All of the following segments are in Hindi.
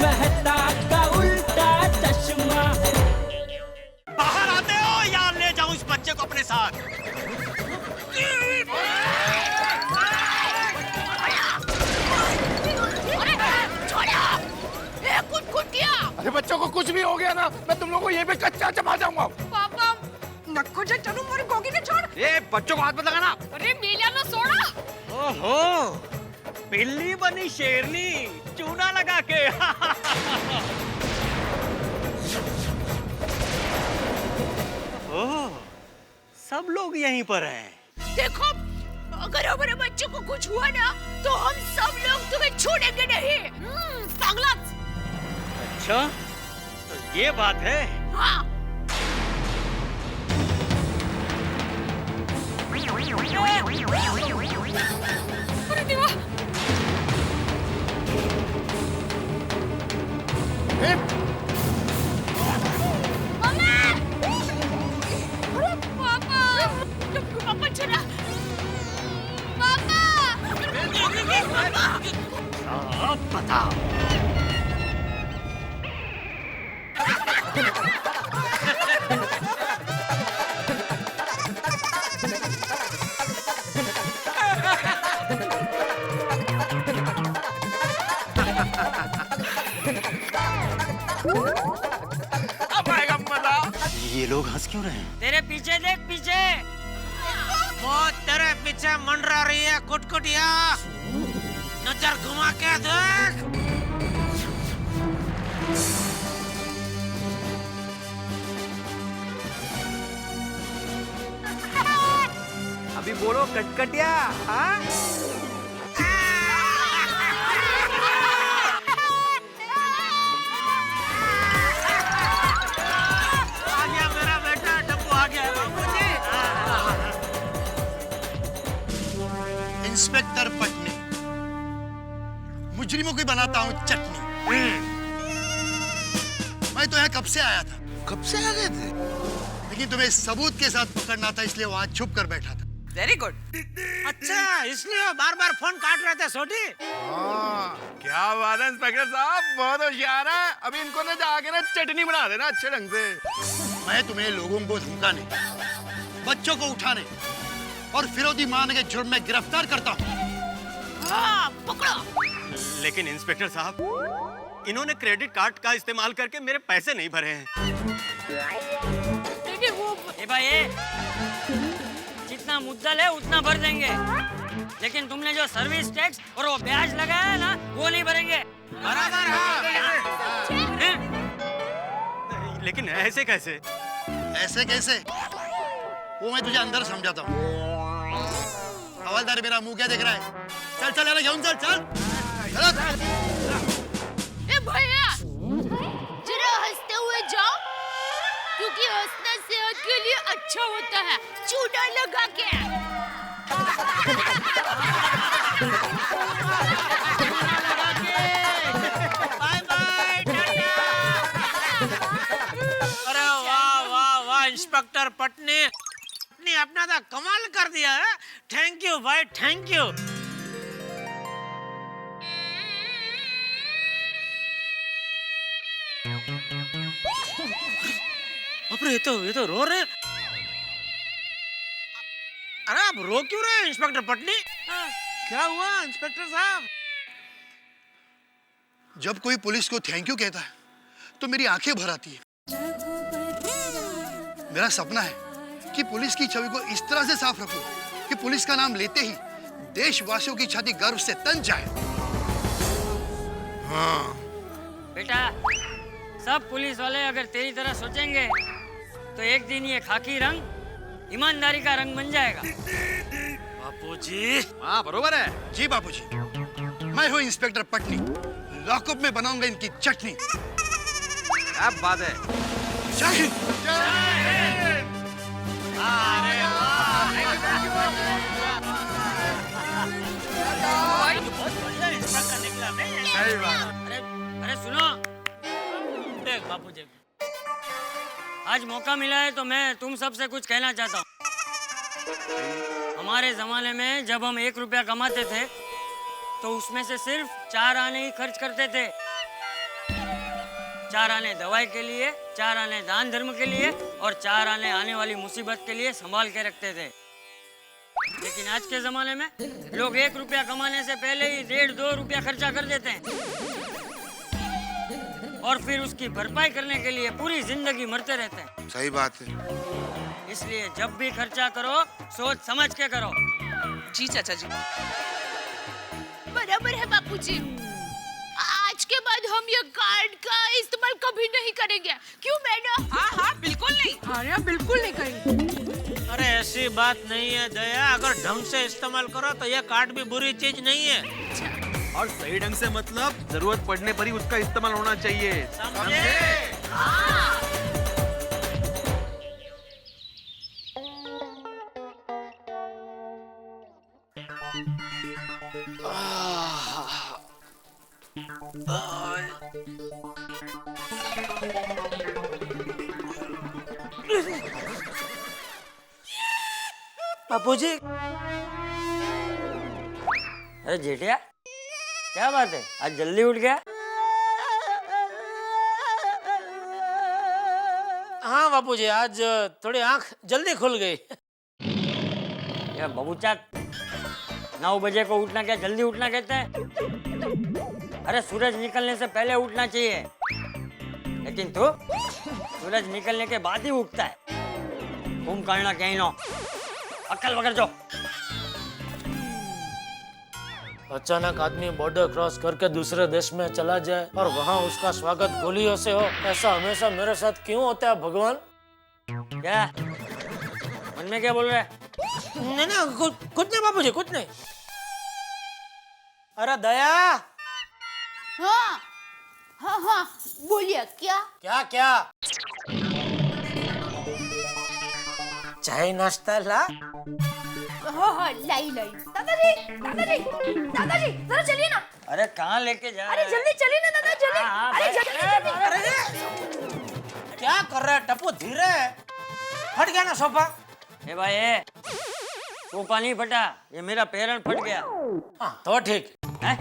मेहता का उल्टा चश्मा। बाहर आते हो या ले जाऊं इस बच्चे को अपने साथ? अरे बच्चों को कुछ भी हो गया ना, मैं तुम लोगों को यहीं पे कच्चा चबा जाऊंगा। पापा नक्को जे चलू मोरी गोगी ने छोड़। ए बच्चों को हाथ मत लगाना। अरे मीलिया ने सोड़ा। ओहो, बिल्ली बनी शेरनी चूना लगा के। ओह, सब लोग यहीं पर हैं। देखो अगर हमारे बच्चे को कुछ हुआ ना तो हम सब लोग तुम्हें छोड़ेंगे नहीं। पागला। अच्छा, तो ये बात है। हाँ। अरे देवा। मम्मा! अरे पापा! पापा चला। पापा! अब बताओ। अब आएगा मजा। ये लोग हंस क्यों रहे हैं? तेरे पीछे देख, पीछे। वो तेरे पीछे मंडरा रही है कुटकुटिया। नजर घुमा के देख। अभी बोलो कटकटिया। हाँ? आ गया मेरा बेटा, डब्बू आ गया। इंस्पेक्टर पटनी, मुजरिमों की बनाता हूँ चटनी। मैं तो यहाँ कब से आया था। कब से आ गए थे? लेकिन तुम्हें सबूत के साथ पकड़ना था, इसलिए वहाँ छुप कर बैठा था। Very good. अच्छा, इसलिए बार बार फोन काट रहे थे सोटी। क्या बात है इंस्पेक्टर साहब, बहुत होशियार है। अभी इनको ना जाके ना चटनी बना देना अच्छे ढंग से। मैं तुम्हें लोगों को धमकाने, बच्चों को उठाने और फिरौती मांगने के जुर्म में गिरफ्तार करता हूँ। हाँ, पकड़ो। लेकिन इंस्पेक्टर साहब, इन्होंने क्रेडिट कार्ड का इस्तेमाल करके मेरे पैसे नहीं भरे हैं। देखिए वो। ए भाई, जितना मुद्दल है उतना भर देंगे, लेकिन तुमने जो सर्विस टैक्स और वो ब्याज लगाया है ना, वो नहीं भरेंगे। बराबर है। लेकिन ऐसे कैसे? ऐसे कैसे? वो मैं तुझे अंदर समझाता हूँ। हवलदार, मेरा मुंह क्या देख रहा है? चल चल यार, घेऊन चल चल। ए भैया, जरा हंसते हुए जाओ, क्योंकि हंसना सेहत के लिए अच्छा होता है। चूना लगा के। Bye bye, tata. अरे वाह वाह वाह इंस्पेक्टर पटनी, अपनी अपना तो कमाल कर दिया है। थैंक यू भाई, थैंक यू। अरे ये तो रो रहे। अरे आप रो क्यों रहे हैं इंस्पेक्टर पटनी? क्या हुआ इंस्पेक्टर साहब? जब कोई पुलिस को थैंक यू कहता है तो मेरी आंखें भर आती है। मेरा सपना है कि पुलिस की छवि को इस तरह से साफ रखूं कि पुलिस का नाम लेते ही देशवासियों की छाती गर्व से तन जाए। हाँ बेटा, सब पुलिस वाले अगर तेरी तरह सोचेंगे तो एक दिन ये खाकी रंग ईमानदारी का रंग बन जाएगा। बापूजी। हाँ बरोबर है। जी बापूजी, मैं हूँ इंस्पेक्टर पटनी, लॉकअप में बनाऊंगा इनकी चटनी। क्या बात है। जय हिंद। अरे सही बात। अरे सुनो, देख बापूजी, आज मौका मिला है तो मैं तुम सबसे कुछ कहना चाहता हूँ। हमारे जमाने में जब हम 1 रुपया कमाते थे तो उसमें से सिर्फ 4 आने ही खर्च करते थे। 4 आने दवाई के लिए, 4 आने दान धर्म के लिए और 4 आने वाली मुसीबत के लिए संभाल के रखते थे। लेकिन आज के जमाने में लोग 1 रुपया कमाने से पहले ही 1.5-2 रुपया खर्चा कर देते हैं और फिर उसकी भरपाई करने के लिए पूरी जिंदगी मरते रहते हैं। सही बात है। इसलिए जब भी खर्चा करो सोच समझ के करो। जी चाचा जी। बराबर है बापूजी। आज के बाद हम ये कार्ड का इस्तेमाल कभी नहीं करेंगे। क्यों मैडम? हाँ हाँ बिल्कुल नहीं। हाँ बिल्कुल नहीं करेंगे। अरे ऐसी बात नहीं है दया, अगर ढंग से इस्तेमाल करो तो ये कार्ड भी बुरी चीज नहीं है। और सही ढंग से मतलब जरूरत पड़ने पर ही उसका इस्तेमाल होना चाहिए, समझे? बापूजी। अरे जेठिया क्या बात है, आज जल्दी उठ गया? हाँ बापूजी, आज थोड़ी आंख जल्दी खुल गई। या बबूचा 9 बजे को उठना क्या जल्दी उठना कहते हैं? अरे सूरज निकलने से पहले उठना चाहिए, लेकिन तू सूरज निकलने के बाद ही उठता है। घूम करना कहीं नो अक्ल वगैरह जो। अचानक आदमी बॉर्डर क्रॉस करके दूसरे देश में चला जाए और वहाँ उसका स्वागत गोलियों से हो, ऐसा हमेशा मेरे साथ क्यों होता है भगवान? क्या मन में क्या बोल रहे? नहीं नहीं कुछ नहीं बापूजी, कुछ नहीं। अरे दया। हाँ हाँ हाँ बोलिए। क्या क्या क्या? चाय नाश्ता ला। हाँ हाँ लाई लाई। दादाजी जरा चलिए ना। अरे कहाँ लेके जा? अरे जल्दी चलिए ना दादा, जल्दी। हाँ, अरे जल्दी। अरे क्या कर रहा है टप्पू? धीरे, फट गया ना सोफा। ए भाई सोफा नहीं फटा, ये मेरा पैरण फट गया। हाँ तो ठीक है?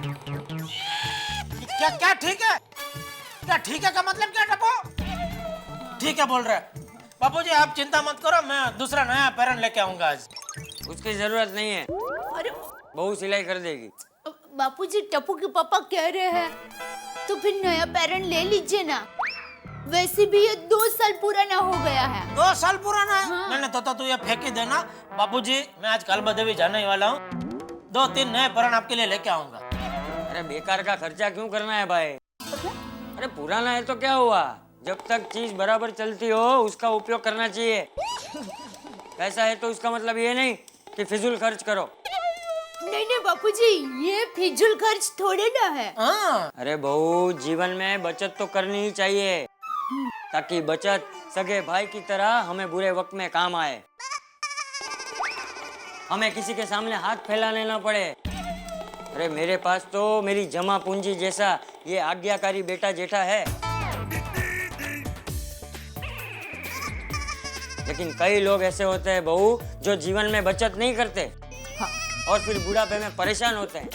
क्या क्या ठीक है? क्या ठीक है का मतलब क्या टप्पू? ठीक है बोल रहा है। बापूजी आप चिंता मत करो, मैं दूसरा नया पैरण लेके आऊंगा आज। उसकी जरूरत नहीं है, अरे बहू सिलाई कर देगी। बापूजी टप्पू के पापा कह रहे हैं तो फिर नया पैरण ले लीजिए ना। वैसे भी ये 2 साल पुराना हो गया है। 2 साल पुराना है? हाँ। मैंने तो तू ये फेंक ही देना। बापूजी मैं आज कालबा देवी जाने ही वाला हूँ, 2-3 नए पैरण आपके लिए लेके आऊंगा। अरे बेकार का खर्चा क्यों करना है भाई? अरे पुराना है तो क्या हुआ, जब तक चीज बराबर चलती हो उसका उपयोग करना चाहिए। पैसा है तो उसका मतलब ये नहीं कि फिजूल खर्च करो। नहीं बापूजी, ये फिजूल खर्च थोड़े ना है। हाँ। अरे बहू जीवन में बचत तो करनी ही चाहिए, ताकि बचत सगे भाई की तरह हमें बुरे वक्त में काम आए, हमें किसी के सामने हाथ फैलाने ना पड़े। अरे मेरे पास तो मेरी जमा पूंजी जैसा ये आज्ञाकारी बेटा जेठा है, लेकिन कई लोग ऐसे होते हैं बहू जो जीवन में बचत नहीं करते और फिर बुढ़ापे में परेशान होते हैं।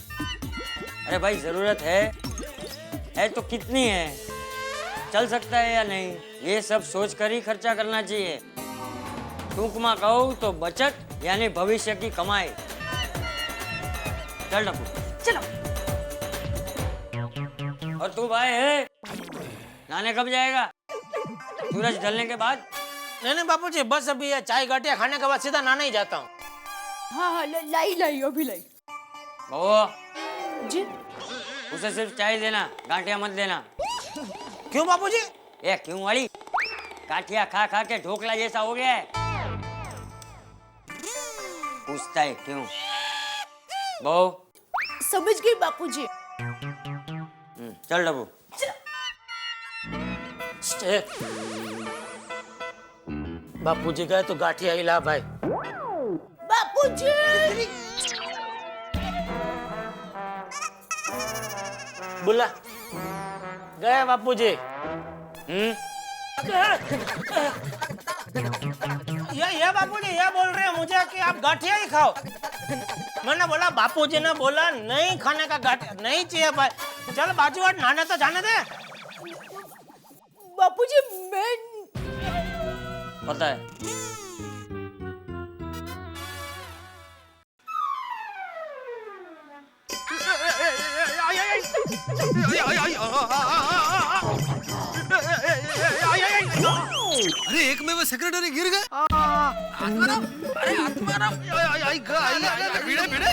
अरे भाई जरूरत है तो कितनी है, चल सकता है या नहीं, ये सब सोच कर ही खर्चा करना चाहिए। टूंक में कहूँ तो बचत यानी भविष्य की कमाई। चल डब्बू चलो। और तू भाई है नहाने कब जाएगा? सूरज ढलने के बाद? नहीं बापूजी, बस अभी ये चाय गाटिया खाने के बाद सीधा नहाने ही जाता हूँ। हाँ लाई अभी लाई। बहू जी उसे सिर्फ चाय देना, गांठिया मत देना। क्यों बापूजी? ए क्यों वाली, गांठिया खा खा के ढोकला जैसा हो गया है। पूछता है क्यों? बहू समझ गई बापूजी। चल डब्बू। बापूजी गए तो गाठिया हिला भाई। बापूजी बुला गए बापूजी। ये बापूजी ये बोल रहे हैं मुझे कि आप गाठिया ही खाओ। मैंने बोला बापूजी ने बोला नहीं खाने का गाठिया नहीं चाहिए भाई। चल बाजू हट, नहाने तो जाने दे। बापूजी मैं पता है। अरे एक में वो सेक्रेटरी गिर गए। भिड़े भिड़े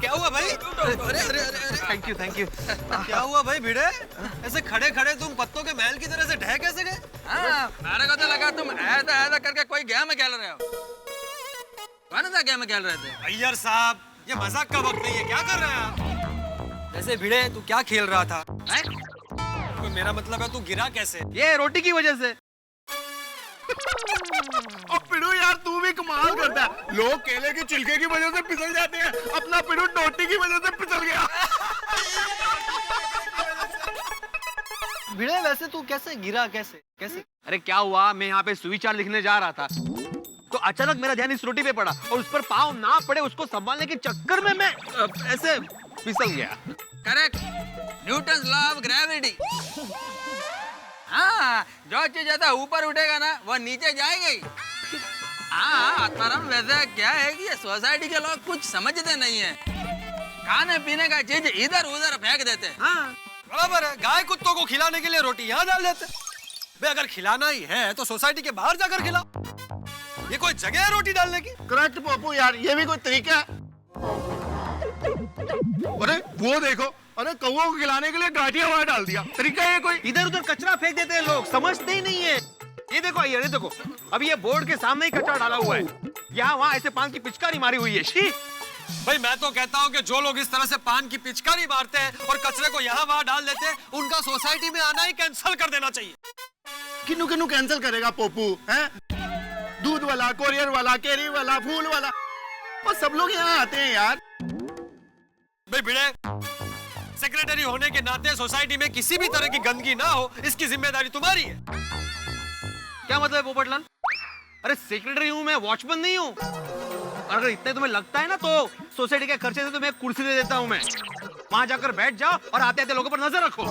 क्या हुआ भाई? अरे अरे अरे थैंक यू क्या हुआ भाई भिड़े? ऐसे खड़े खड़े तुम पत्तों के महल की तरह से ढह कैसे गए? मेरे को तो लगा तुम ऐसा करके कोई गेम में खेल रहे हो। कौन सा गेम में खेल रहे थे? अय्यर साहब ये मजाक का वक्त नहीं है, क्या कर रहे हैं आप? वैसे भिड़े तू क्या खेल रहा था? तो मेरा मतलब है तू गिरा कैसे? ये रोटी की वजह से। अब पिड़ू यार तू भी कमाल करता है। लोग केले के छिलके की वजह से फिसल जाते हैं, अपना पिड़ू रोटी की वजह से फिसल गया। भिड़े वैसे तू कैसे गिरा? कैसे? अरे क्या हुआ, मैं यहाँ पे सुविचार लिखने जा रहा था तो अचानक मेरा ध्यान इस रोटी पे पड़ा और उस पर पाँव ना पड़े उसको संभालने के चक्कर में मैं ऐसे फिसल गया। Correct, Newton's law of gravity. हाँ, जो चीज ज्यादा ऊपर उठेगा ना वो नीचे जाएगी। हाँ, आत्माराम वैसे क्या है कि ये सोसाइटी के लोग कुछ समझते नहीं है, खाने पीने का चीज इधर उधर फेंक देते हैं। हाँ बराबर है, गाय कुत्तों को खिलाने के लिए रोटी यहाँ डाल देते। बे अगर खिलाना ही है तो सोसाइटी के बाहर जाकर खिलाओ, ये कोई जगह है रोटी डालने की? करेक्ट पप्पू यार, ये भी कोई तरीका है? अरे वो देखो, अरे कौओं को खिलाने के लिए गाठिया वहां डाल दिया, तरीका है कोई? इधर उधर कचरा फेंक देते हैं लोग, समझते ही नहीं है। ये देखो ये देखो, अभी ये बोर्ड के सामने ही कचरा डाला हुआ है, यहाँ वहाँ ऐसे पान की पिचकारी मारी हुई है। शी भाई मैं तो कहता हूँ कि जो लोग इस तरह से पान की पिचकारी मारते हैं और कचरे को यहाँ वहाँ डाल देते हैं, उनका सोसाइटी में आना ही कैंसिल कर देना चाहिए। किन्नू किन्नू कैंसिल करेगा पोपू? हैं? दूध वाला, कोरियर वाला, केरी वाला, फूल वाला, और सब लोग यहाँ आते हैं यार। भाई भिड़े, सेक्रेटरी होने के नाते सोसाइटी में किसी भी तरह की गंदगी ना हो, इसकी जिम्मेदारी तुम्हारी है। क्या मतलब है पोपटलाल? अरे सेक्रेटरी हूँ मैं, वॉचमैन नहीं हूँ। अगर इतने तुम्हें लगता है ना तो सोसाइटी के खर्चे से तुम्हें एक कुर्सी दे देता हूँ मैं, वहाँ जाकर बैठ जाओ और आते आते लोगों पर नजर रखो।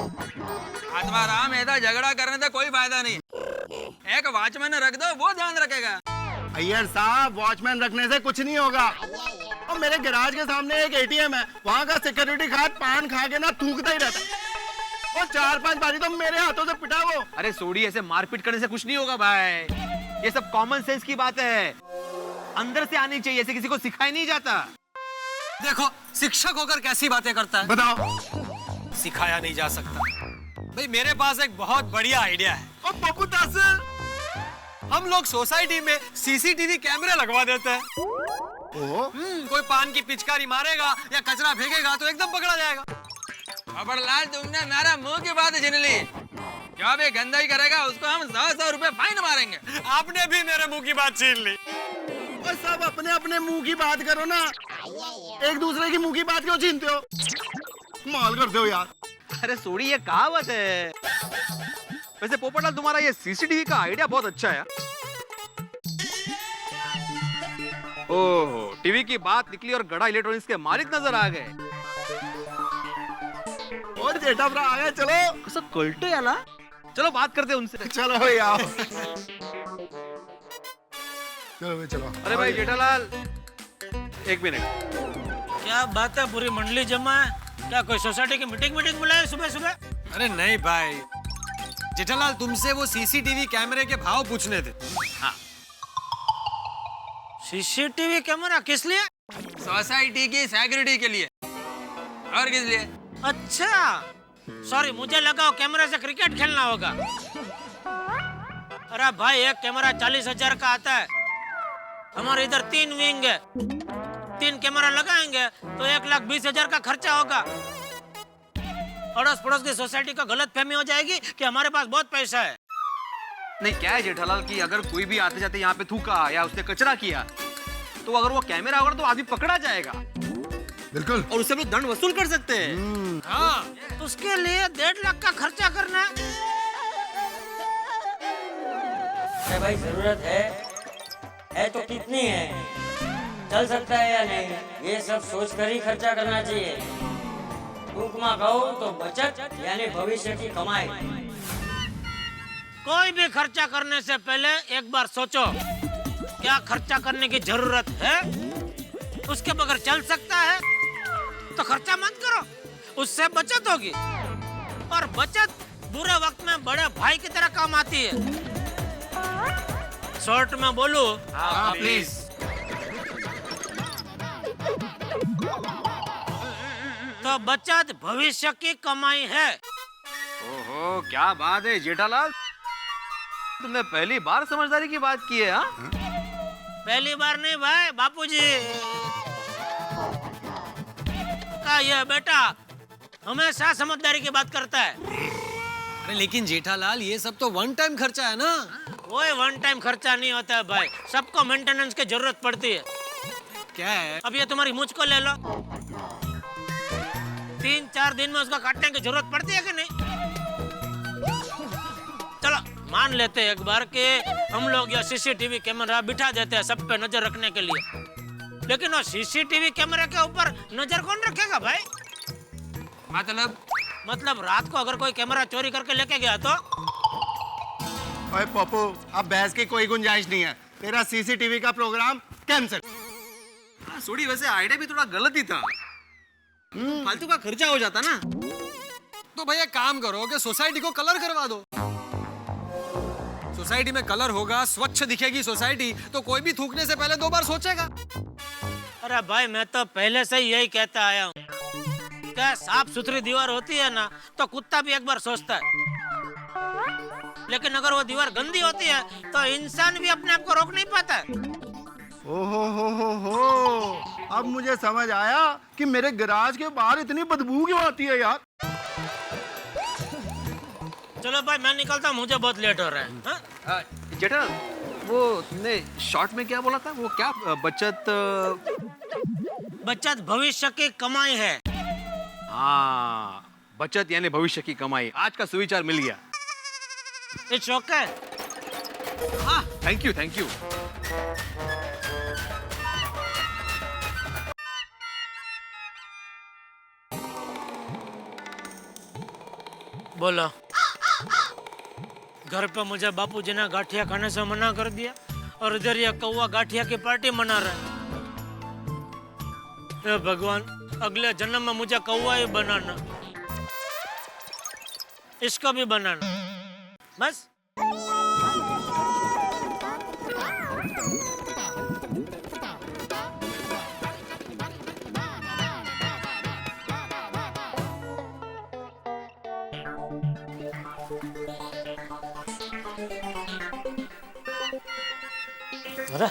आत्माराम ऐसा झगड़ा करने से कोई फायदा नहीं, एक वॉचमैन रख दो, वो ध्यान रखेगा। अय्यर साहब, वॉचमैन रखने से कुछ नहीं होगा। और मेरे गैराज के सामने एक एटीएम है, वहाँ का सिक्योरिटी गार्ड पान खा के ना थूकता ही रहता है, और 4-5 बारी तो मेरे हाथों से पिटा वो। अरे सोडी, ऐसे मारपीट करने से कुछ नहीं होगा भाई, ये सब कॉमन सेंस की बात है, अंदर से आनी चाहिए, ऐसे किसी को सिखाया नहीं जाता। देखो शिक्षक होकर कैसी बातें करता है, बताओ। सिखाया नहीं जा सकता। भाई मेरे पास एक बहुत बढ़िया आइडिया है। और पप्पू दास, हम लोग सोसाइटी में सीसीटीवी कैमरे लगवा देते हैं। कोई पान की पिचकारी मारेगा या कचरा फेंकेगा तो एकदम पकड़ा जाएगा। खबरलाल, तुमने मेरा मुंह की बात छीन ली, जो भी गंदाई करेगा उसको हम 100 रुपए फाइन मारेंगे। आपने भी मेरे मुंह की बात छीन ली। और सब अपने अपने मुंह की बात करो ना, एक दूसरे की मुंह की बात क्यों छीनते हो? माल करते हो यार। अरे सोडी, ये कहावत है। वैसे पोपटलाल, तुम्हारा ये सीसीटीवी का आइडिया बहुत अच्छा है। ओहो, टीवी की बात निकली और गड़ा इलेक्ट्रॉनिक्स के मालिक नजर आ गए। और जेठा भरा आ गया, चलो। कसं कळतंय याला? चलो बात करते हैं उनसे। चलो भाई आओ। चलो भाई चलो। अरे भाई जेठालाल, एक मिनट। क्या बात है, पूरी मंडली जमा है क्या? कोई सोसाइटी की मीटिंग बुलाए सुबह सुबह? अरे नहीं भाई, जेठालाल तुमसे वो सीसीटीवी कैमरे के भाव पूछने थे। हाँ। सीसीटीवी कैमरा किस लिए? सोसाइटी की सिक्योरिटी के लिए। और किस लिए? अच्छा, सॉरी, मुझे लगा कैमरा से क्रिकेट खेलना होगा। अरे भाई, एक कैमरा 40,000 का आता है। हमारे इधर 3 विंग है, 3 कैमरा लगाएंगे तो 1,20,000 का खर्चा होगा। अड़ोस पड़ोस की सोसाइटी को गलत फहमी हो जाएगी कि हमारे पास बहुत पैसा है। नहीं, क्या है जेठालाल कि अगर कोई भी आते जाते यहाँ पे थूका या उसने कचरा किया तो अगर वो कैमरा होगा तो आदमी पकड़ा जाएगा। बिल्कुल। और उससे लोग दंड वसूल कर सकते हैं। हाँ, उसके लिए 1.5 लाख का खर्चा करना है। अरे भाई जरूरत है तो कितनी है, चल सकता है या नहीं, ये सब सोच कर ही खर्चा करना चाहिए। भूख मां खाओ तो बचत यानी भविष्य की कमाई। कोई भी खर्चा करने से पहले एक बार सोचो, क्या खर्चा करने की जरूरत है, उसके बगैर चल सकता है तो खर्चा मत करो, उससे बचत होगी। और बचत बुरे वक्त में बड़े भाई की तरह काम आती है। शॉर्ट में बोलूं, प्लीज। तो बचत भविष्य की कमाई है। ओहो, क्या बात है जेठालाल, तुमने पहली बार समझदारी की बात की है। हाँ, पहली बार नहीं भाई, बापूजी का ये बेटा हमेशा समझदारी की बात करता है। अरे लेकिन जेठालाल, ये सब तो वन टाइम खर्चा है ना। कोई वन टाइम खर्चा नहीं होता है भाई, सबको मेंटेनेंस की जरूरत पड़ती है। क्या है? अब ये तुम्हारी मुझ को ले लो, 3-4 दिन में उसको काटने की जरूरत पड़ती है कि नहीं? चलो मान लेते हैं एक बार कि हम लोग ये सीसीटीवी कैमरा बिठा देते हैं सब पे नजर रखने के लिए, लेकिन वो सीसीटीवी कैमरे के ऊपर नजर कौन रखेगा भाई? मतलब रात को अगर कोई कैमरा चोरी करके लेके गया तो? ओए पप्पू, अब बहस की कोई गुंजाइश नहीं है, तेरा सीसीटीवी का प्रोग्राम कैंसिल। सोडी, वैसे आइडिया भी थोड़ा गलत ही था। फालतू का खर्चा हो जाता ना। तो भैया काम करो कि सोसाइटी को कलर करवा दो। सोसाइटी में कलर होगा, स्वच्छ दिखेगी सोसाइटी, तो कोई भी थूकने से पहले 2 बार सोचेगा। अरे भाई, मैं तो पहले से ही यही कहता आया हूँ, क्या साफ सुथरी दीवार होती है ना तो कुत्ता भी एक बार सोचता है, लेकिन अगर वो दीवार गंदी होती है तो इंसान भी अपने आप को रोक नहीं पाता है। ओहो हो, अब मुझे समझ आया कि मेरे गैराज के बाहर इतनी बदबू क्यों आती है यार। चलो भाई, मैं निकलता हूँ, मुझे बहुत लेट हो रहा है। हाँ? जेठालाल, वो तुमने शॉर्ट में क्या बोला था? वो क्या बचत? बचत भविष्य की कमाई है। हाँ, बचत यानी भविष्य की कमाई। आज का सुविचार मिल गया। It's okay. हाँ, थैंक यू, थैंक यू। बोलो, घर पे मुझे बापूजी ने गाठिया खाने से मना कर दिया और इधर ये कौवा गाठिया की पार्टी मना रहा है। हे भगवान, अगले जन्म में मुझे कौवा ही बनाना, इसको भी बनाना, बस। अरे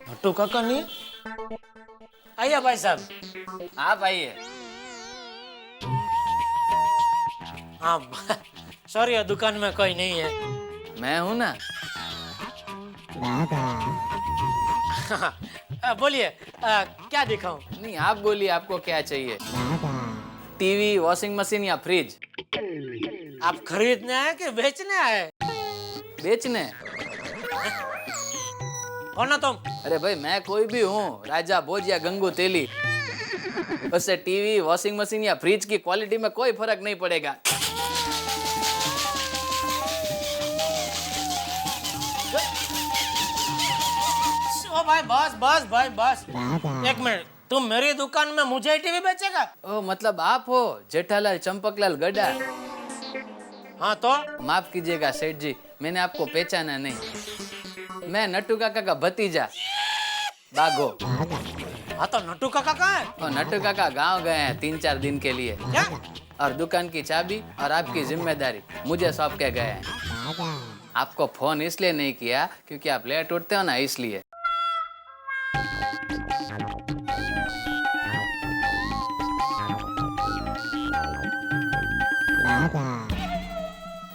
नट्टू काका नहीं? आइए भाई साहब। आप आइए। हाँ सॉरी, दुकान में कोई नहीं है। मैं हूँ ना। बोलिए, क्या दिखाऊं? नहीं, आप बोलिए, आपको क्या चाहिए? टीवी, वॉशिंग मशीन या फ्रिज? आप खरीदने आए कि बेचने आए? बेचने। हो ना तुम? अरे भाई, मैं कोई भी हूँ, राजा भोज या गंगू तेली। उससे टीवी, वॉशिंग मशीन या फ्रिज की क्वालिटी में कोई फर्क नहीं पड़ेगा। ओ भाई, बस बस भाई बस, एक मिनट, तुम मेरी दुकान में मुझे टीवी बेचेगा? ओ, मतलब आप हो जेठालाल चंपकलाल गड्ढा? हाँ तो? माफ कीजिएगा सेठ जी, मैंने आपको पहचाना नहीं। मैं नट्टू काका का भतीजा बाघो। हाँ तो नट्टू काका कहाँ है? और नट्टू काका गांव गए हैं 3-4 दिन के लिए। क्या? और दुकान की चाबी और आपकी जिम्मेदारी मुझे सौंप के गए हैं। आपको फोन इसलिए नहीं किया क्योंकि आप लेट उठते हो ना, इसलिए।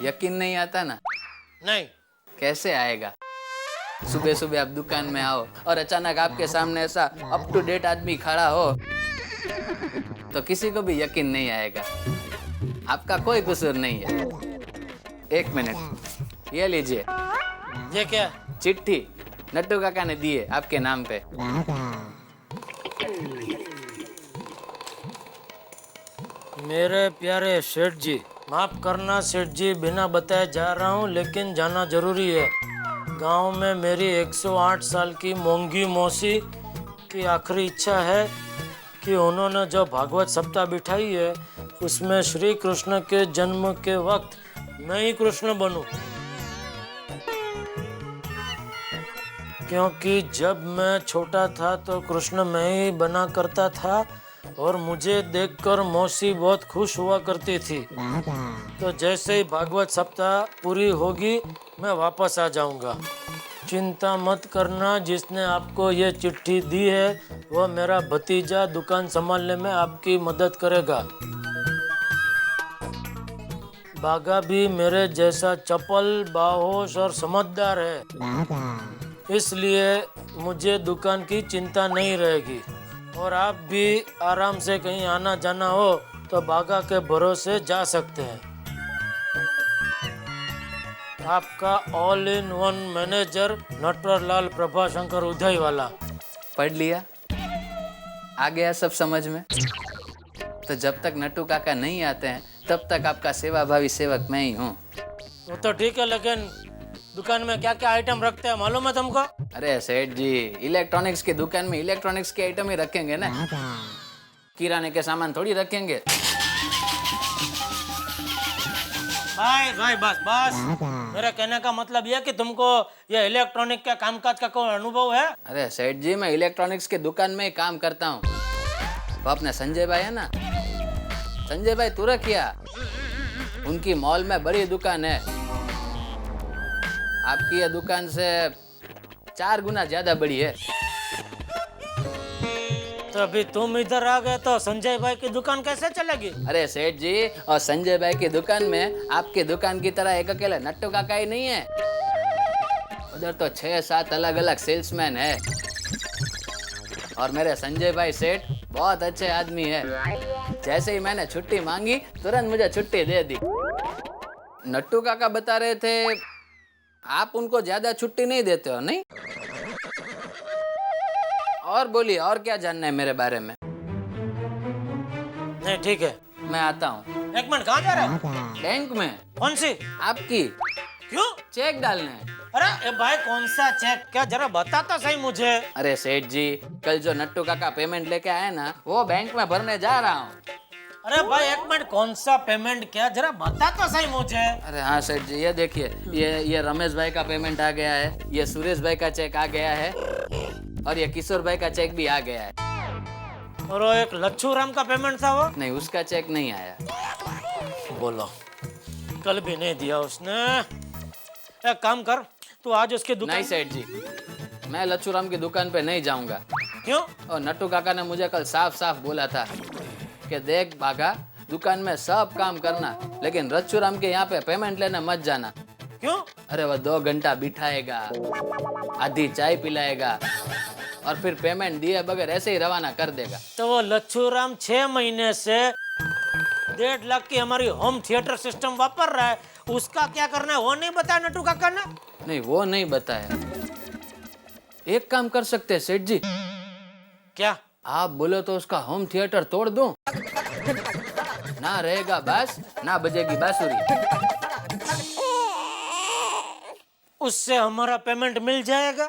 यकीन नहीं आता ना? नहीं। कैसे आएगा? सुबह सुबह आप दुकान में आओ और अचानक आपके सामने ऐसा अप टू डेट आदमी खड़ा हो तो किसी को भी यकीन नहीं आएगा। आपका कोई कसूर नहीं है। 1 मिनट, ये लीजिए। ये क्या? चिट्ठी नट्टू काका ने दी है आपके नाम पे। मेरे प्यारे सेठ जी, माफ करना सेठ जी, बिना बताए जा रहा हूँ, लेकिन जाना जरूरी है। गांव में मेरी 108 साल की मोंगी मौसी की आखिरी इच्छा है कि उन्होंने जो भागवत सप्ताह बिठाई है उसमें श्री कृष्ण के जन्म के वक्त मैं ही कृष्ण बनूं। क्योंकि जब मैं छोटा था तो कृष्ण मैं ही बना करता था और मुझे देखकर मौसी बहुत खुश हुआ करती थी। तो जैसे ही भागवत सप्ताह पूरी होगी मैं वापस आ जाऊंगा। चिंता मत करना, जिसने आपको ये चिट्ठी दी है वो मेरा भतीजा दुकान संभालने में आपकी मदद करेगा। बागा भी मेरे जैसा चपल, बाहोश और समझदार है, इसलिए मुझे दुकान की चिंता नहीं रहेगी। और आप भी आराम से कहीं आना जाना हो तो बागा के भरोसे जा सकते हैं। आपका all in one manager Natwarlal Prabhashankar Udaywala. पढ़ लिया? आ गया सब समझ में? तो जब तक नट्टू काका नहीं आते हैं तब तक आपका सेवाभावी सेवक मैं ही हूँ। वो तो ठीक है, लेकिन दुकान में क्या क्या आइटम रखते हैं मालूम है तुमको? अरे सेठ जी, इलेक्ट्रॉनिक्स की दुकान में इलेक्ट्रॉनिक्स के आइटम ही रखेंगे ना, किराने के सामान थोड़ी रखेंगे। भाई भाई बस बस, मेरा कहने का मतलब यह कि तुमको ये इलेक्ट्रॉनिक के कामकाज का कोई अनुभव है? अरे सेठ जी, मैं इलेक्ट्रॉनिक्स के दुकान में ही काम करता हूँ। वो अपने संजय भाई है ना, संजय भाई तुरकिया, उनकी मॉल में बड़ी दुकान है। आपकी ये दुकान से 4 गुना ज्यादा बड़ी है। तो अभी तुम इधर आ गए तो संजय भाई की दुकान कैसे चलेगी? अरे सेठ जी, और संजय भाई की दुकान में आपकी दुकान की तरह एक अकेला नट्टू काका ही नहीं है, उधर तो 6-7 अलग अलग सेल्समैन है। और मेरे संजय भाई सेठ बहुत अच्छे आदमी है। जैसे ही मैंने छुट्टी मांगी तुरंत मुझे छुट्टी दे दी। नट्टू काका बता रहे थे आप उनको ज्यादा छुट्टी नहीं देते हो, नहीं? और बोलिए, और क्या जानना है मेरे बारे में? नहीं ठीक है, मैं आता हूँ। एक मिनट, कहाँ जा रहे हो? बैंक में। कौन सी? आपकी। क्यों? चेक डालने। अरे ए भाई, कौन सा चेक? क्या जरा बता तो सही मुझे। अरे सेठ जी, कल जो नट्टू काका पेमेंट लेके आए ना, वो बैंक में भरने जा रहा हूँ। अरे भाई एक मिनट, कौन सा पेमेंट? क्या जरा बता तो सही मुझे। अरे हाँ सेठ जी, ये देखिए, ये रमेश भाई का पेमेंट आ गया है, ये सुरेश भाई का चेक आ गया है, और ये किशोर भाई का चेक भी आ गया है। और वो एक लच्छू राम का पेमेंट था वो? नहीं, उसका चेक नहीं आया। बोलो, कल भी नहीं दिया उसने। एक काम कर, तू आज उसकी दुकान। नहीं सेठ जी, मैं लच्छू राम की दुकान पे नहीं जाऊंगा। क्यों? और नट्टू काका ने मुझे कल साफ साफ बोला था कि देख बागा, दुकान में सब काम करना, लेकिन लच्छू राम के यहाँ पे पेमेंट लेने मत जाना। क्यों? अरे वो 2 घंटा बिठाएगा, आधी चाय पिलाएगा और फिर पेमेंट दिए बगैर ऐसे ही रवाना कर देगा। तो वो लच्छू राम 6 महीने से 1.5 लाख की हमारी होम थिएटर सिस्टम वापर रहा है, उसका क्या करना है वो नहीं बताया नट्टू काका ने? नहीं, वो नहीं बताया। एक काम कर सकते हैं सेठ जी। क्या? आप बोलो तो उसका होम थिएटर तोड़ दूं? ना रहेगा बास, ना बजेगी बांसुरी। उससे हमारा पेमेंट मिल जाएगा।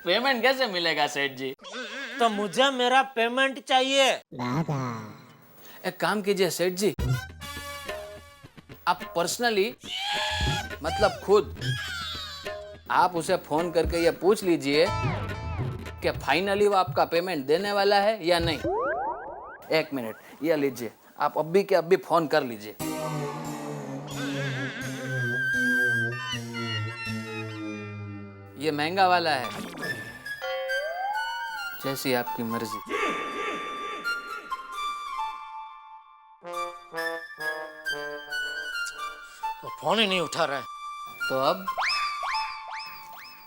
पेमेंट कैसे मिलेगा सेठ जी? तो मुझे मेरा पेमेंट चाहिए। एक काम कीजिए सेठ जी, आप पर्सनली, मतलब खुद, आप उसे फोन करके ये पूछ लीजिए कि फाइनली वो आपका पेमेंट देने वाला है या नहीं। 1 मिनट, ये लीजिए, आप अभी के अभी फोन कर लीजिए। ये महंगा वाला है, जैसी आपकी मर्जी। तो फोन ही नहीं उठा रहा है। तो अब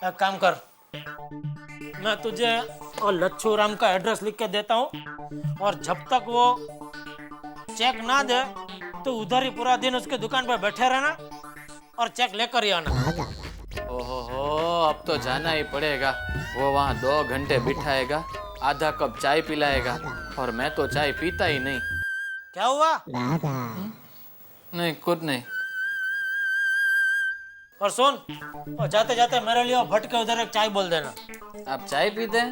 एक काम कर, मैं तुझे और लच्छू राम का एड्रेस लिख के देता हूँ, और जब तक वो चेक ना दे तो उधर ही पूरा दिन उसके दुकान पर बैठे रहना और चेक लेकर ही आना। ओहो, अब तो जाना ही पड़ेगा। वो वहाँ 2 घंटे बिठाएगा आधा कप चाय पिलाएगा और मैं तो चाय पीता ही नहीं। क्या हुआ? नहीं कुछ नहीं। और सुन, और जाते जाते मेरे लिए भट के उधर एक चाय बोल देना। आप चाय पीते हैं?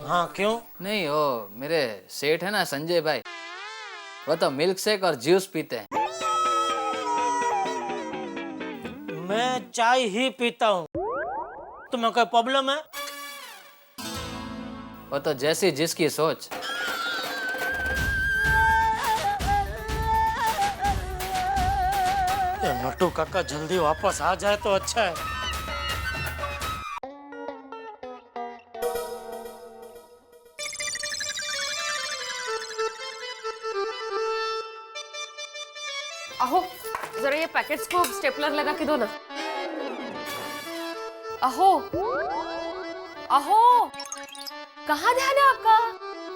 हाँ क्यों? नहीं, वो मेरे सेठ है ना संजय भाई, वो तो मिल्क शेक और जूस पीते हैं। मैं चाय ही पीता हूँ। तुम्हें कोई प्रॉब्लम है? वो तो जैसी जिसकी सोच। ये नट्टू काका जल्दी वापस आ जाए तो अच्छा है। अहो जरा ये पैकेट्स को स्टेपलर लगा के दो ना। अहो अहो कहाँ ध्यान है आपका?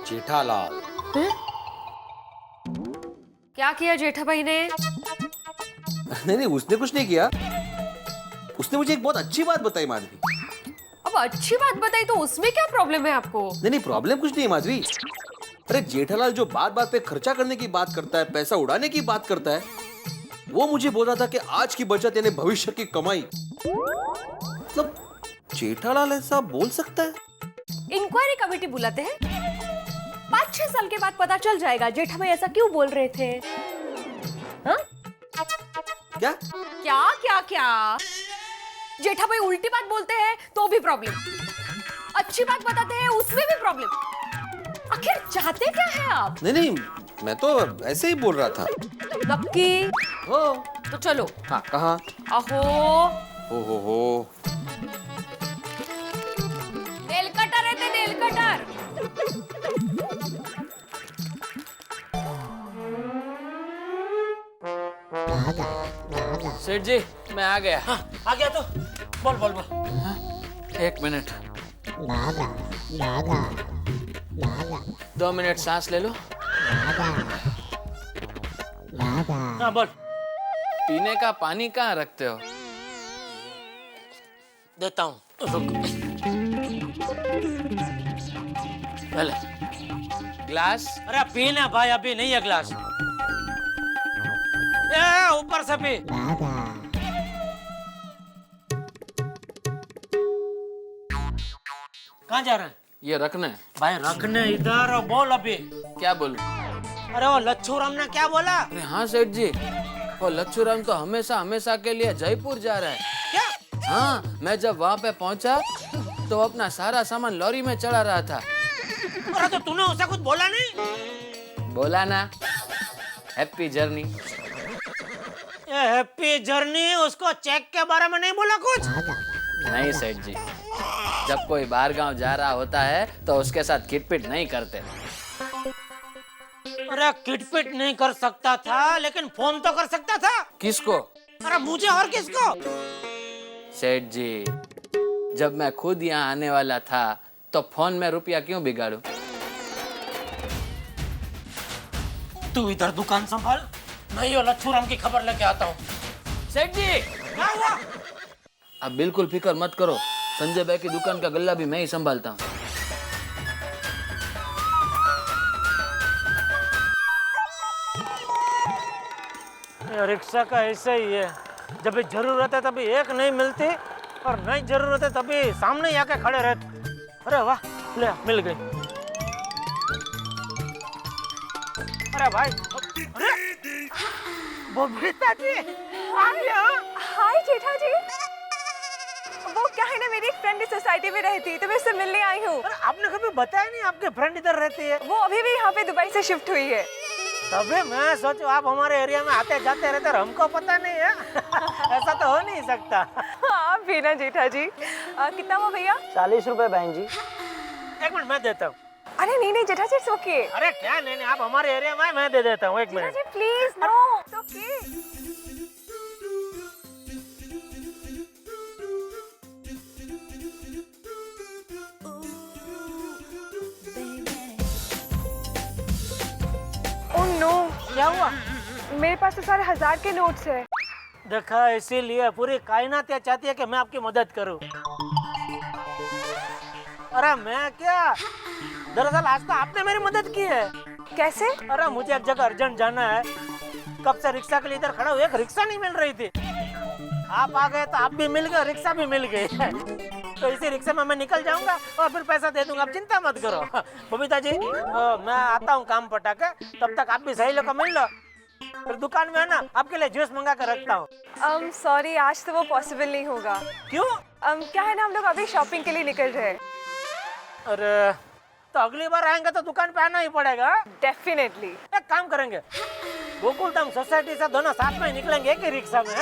जेठालाल। क्या किया जेठा भाई ने? नहीं उसने कुछ नहीं किया। उसने मुझे एक बहुत अच्छी बात बताई माधवी। अब अच्छी बात बताई तो उसमें क्या प्रॉब्लम है आपको? नहीं प्रॉब्लम कुछ नहीं है माधवी। अरे जेठालाल जो बात बात पे खर्चा करने की बात करता है, पैसा उड़ाने की बात करता है, वो मुझे बोल रहा था कि आज की बचत यानी भविष्य की कमाई। मतलब जेठालाल ऐसा बोल सकता है? इंक्वायरी कमेटी बुलाते हैं, 5-6 साल के बाद पता चल जाएगा जेठा भाई ऐसा क्यों बोल रहे थे। हाँ? क्या क्या क्या क्या? जेठा भाई उल्टी बात बोलते हैं तो भी प्रॉब्लम, अच्छी बात बताते हैं उसमें भी प्रॉब्लम। आखिर चाहते क्या है आप? नहीं मैं तो ऐसे ही बोल रहा था। लक्की हो तो चलो। हाँ कहाँ? अहो हो नेल कटर है, नेल कटर। सेठ जी मैं आ गया। हाँ, आ गया तो बोल। 1 मिनट। 2 मिनट सांस ले लो। हाँ बोल। पीने का पानी कहाँ रखते हो? देता हूँ, रुक। पहले ग्लास। अरे पीना भाई, अभी नहीं है ग्लास। ए ऊपर से पी। कहाँ जा रहे हैं? ये रखना है भाई रखने इधर, और बोल अभी। क्या बोलूं? अरे वो लच्छू राम ने क्या बोला? अरे हाँ सेठ जी, वो लच्छू राम तो हमेशा के लिए जयपुर जा रहा है। क्या? हाँ, मैं जब वहाँ पे पहुँचा तो अपना सारा सामान लॉरी में चढ़ा रहा था। अरे तो तूने उसे कुछ बोला नहीं? बोला ना, हैप्पी जर्नी। ये हैप्पी जर्नी, उसको चेक के बारे में नहीं बोला कुछ? नहीं सेठ जी, जब कोई बाहर गांव जा रहा होता है तो उसके साथ किटपिट नहीं करते। अरे किटपिट नहीं कर सकता था, लेकिन फोन तो कर सकता था। किसको? अरे मुझे और किसको? सेठ जी, जब मैं खुद यहाँ आने वाला था तो फोन में रुपया क्यों बिगाड़ूं? तू इधर दुकान संभाल, मैं ये लच्छू राम की खबर लेके आता हूँ। सेठ जी, क्या हुआ? आप बिल्कुल फिक्र मत करो, संजय भाई की दुकान का गल्ला भी मैं ही संभालता हूँ। रिक्शा का ऐसा ही है, जब भी जरूरत है तभी एक नहीं मिलती, और नहीं जरूरत है तभी सामने ही आके खड़े रहते। अरे वाह, ले मिल गई। अरे भाई, अरे बबीता जी, हाय जेठा जी। वो क्या है ना, मेरी एक फ्रेंड इस सोसाइटी में रहती है तो मैं उससे मिलने आई हूँ। अरे आपने कभी बताया नहीं आपके फ्रेंड इधर रहती है? वो अभी भी यहाँ पे दुबई से शिफ्ट हुई है। तभी मैं सोचूं आप हमारे एरिया में आते जाते रहते और हमको पता नहीं है। ऐसा तो हो नहीं सकता। हाँ भी ना जेठा जी। कितना हुआ भैया? 40 रुपए बहन जी। 1 मिनट मैं देता हूँ। अरे नहीं जेठा जी, ओके। अरे क्या नहीं, आप हमारे एरिया में, मैं दे देता हूँ। 1 minute Jetha ji please, no, it's okay. Oh no, क्या हुआ? मेरे पास तो सारे 1000 के नोट्स है। देखा, इसीलिए पूरी कायनात ये चाहती है कि मैं आपकी मदद करूं। अरे मैं क्या, दरअसल आज तो आपने मेरी मदद की है। कैसे? अरे मुझे एक जगह अर्जेंट जाना है, कब से रिक्शा के लिए इधर खड़ा हूँ, एक रिक्शा नहीं मिल रही थी। आप आ गए तो आप भी मिल गए, रिक्शा भी मिल गई। तो इसी रिक्शे में मैं निकल जाऊंगा और फिर पैसा दे दूंगा, आप चिंता मत करो। बबीता जी मैं आता हूँ काम पटा के, तब तक आप भी सही लोग मिल लो। फिर दुकान में है ना आपके लिए जूस मंगा कर रखता हूँ। सॉरी, आज तो वो पॉसिबल नहीं होगा। क्यों? क्या है ना, हम लोग अभी शॉपिंग के लिए निकल रहे हैं। अरे तो अगली बार आएंगे तो दुकान पे आना ही पड़ेगा। डेफिनेटली। एक काम करेंगे, गोकुलधाम सोसाइटी से दोनों साथ में निकलेंगे एक ही रिक्शा में।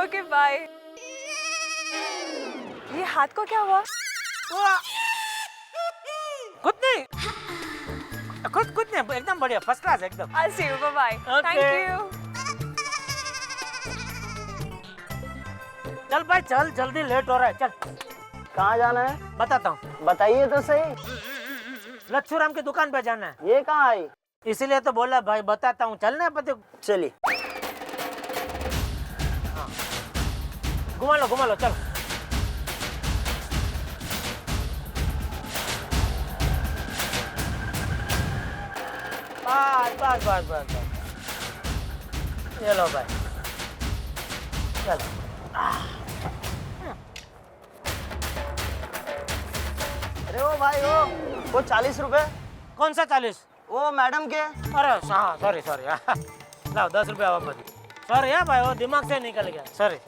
Okay bye. ये हाथ को क्या हुआ? कुछ नहीं, कुछ नहीं, एकदम बढ़िया, फर्स्ट क्लास एकदम। I'll see you, bye-bye. Thank you. चल भाई चल, जल्दी लेट हो रहा है, चल। कहाँ जाना है? बताता हूँ। बताइए तो सही। लच्छू राम की दुकान पे जाना है। ये कहाँ आई? इसीलिए तो बोला भाई बताता हूँ, चलना है पति। चलिए। हाँ। घुमा लो चल। बस। ये लो भाई, चलो। अरे ओ भाई वो 40 रुपए। कौन सा 40? वो मैडम के। अरे हाँ सॉरी लाओ 10 रुपया वापस। सॉरी है भाई, वो दिमाग से निकल गया, सॉरी।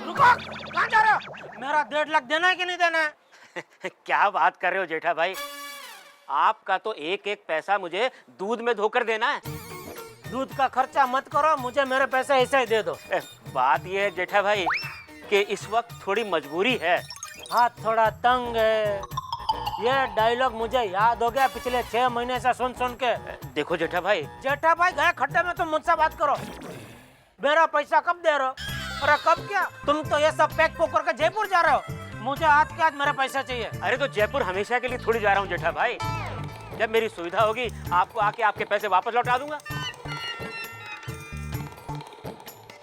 रुको, कहाँ जा रहे हो? मेरा 1.5 लाख देना है कि नहीं देना है? क्या बात कर रहे हो जेठा भाई, आपका तो एक एक पैसा मुझे दूध में धोकर देना है। दूध का खर्चा मत करो, मुझे मेरे पैसे ऐसे ही दे दो। बात ये है जेठा भाई कि इस वक्त थोड़ी मजबूरी है। हाथ थोड़ा तंग है। ये डायलॉग मुझे याद हो गया पिछले 6 महीने से सुन के। देखो जेठा भाई गए खड्डे में, तुम मुझसे बात करो। मेरा पैसा कब दे रहे हो? अरे कब क्या, तुम तो ये सब पैक पोक करके जयपुर जा रहे हो। मुझे आज के आज मेरा पैसा चाहिए। अरे तो जयपुर हमेशा के लिए थोड़ी जा रहा हूँ जेठा भाई, जब मेरी सुविधा होगी आपको आके आपके पैसे वापस लौटा दूंगा।